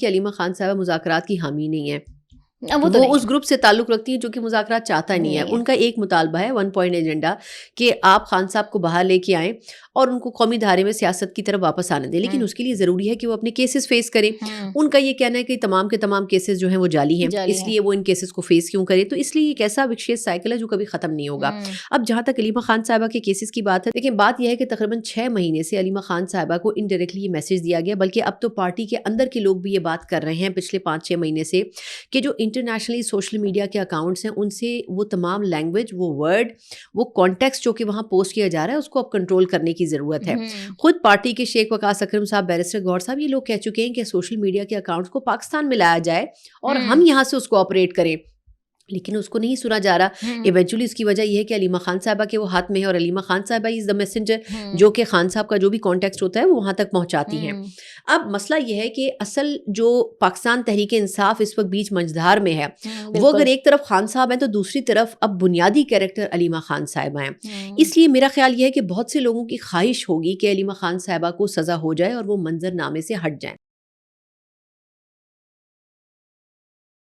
کہ علیمہ خان صاحبہ مذاکرات کی حامی نہیں ہے. وہ اس گروپ سے تعلق رکھتی ہیں جو کہ مذاکرات چاہتا نہیں ہے. ان کا ایک مطالبہ ہے 1 پوائنٹ ایجنڈا کہ آپ خان صاحب کو باہر لے کے آئیں اور ان کو قومی دھارے میں سیاست کی طرف واپس آنے دیں, لیکن اس کے لیے ضروری ہے کہ وہ اپنے کیسز فیس کریں. ان کا یہ کہنا ہے کہ تمام کے تمام کیسز جو ہیں وہ جعلی ہیں, اس لیے وہ ان کیسز کو فیس کیوں کریں. تو اس لیے ایک ایسا وکشیش سائیکل ہے جو کبھی ختم نہیں ہوگا. اب جہاں تک علیمہ خان صاحبہ کے کیسز کی بات ہے, لیکن بات یہ ہے کہ تقریباً 6 مہینے سے علیمہ خان صاحبہ کو انڈائریکٹلی یہ میسج دیا گیا, بلکہ اب تو پارٹی کے اندر کے لوگ بھی یہ بات کر رہے ہیں پچھلے 5-6 مہینے سے کہ جو انٹرنیشنلی سوشل میڈیا کے اکاؤنٹس ہیں ان سے وہ تمام لینگویج, وہ ورڈ, وہ کانٹیکسٹ جو کہ وہاں پوسٹ کیا جا رہا ہے اس کو اب کنٹرول کرنے کی ضرورت ہے. خود پارٹی کے شیخ وقاص اکرم صاحب, بیرسٹر گور صاحب, یہ لوگ کہہ چکے ہیں کہ سوشل میڈیا کے اکاؤنٹس کو پاکستان میں لایا جائے اور ہم یہاں سے اس کو آپریٹ کریں, لیکن اس کو نہیں سنا جا رہا. ایونچولی اس کی وجہ یہ ہے کہ علیمہ خان صاحبہ کے وہ ہاتھ میں ہے اور علیمہ خان صاحبہ از دا میسنجر, جو کہ خان صاحب کا جو بھی کانٹیکسٹ ہوتا ہے وہ وہاں تک پہنچاتی ہیں. اب مسئلہ یہ ہے کہ اصل جو پاکستان تحریک انصاف اس وقت بیچ منجدھار میں ہے, وہ اگر ایک طرف خان صاحب ہیں تو دوسری طرف اب بنیادی کیریکٹر علیمہ خان صاحبہ ہیں. اس لیے میرا خیال یہ ہے کہ بہت سے لوگوں کی خواہش ہوگی کہ علیمہ خان صاحبہ کو سزا ہو جائے اور وہ منظر نامے سے ہٹ جائیں.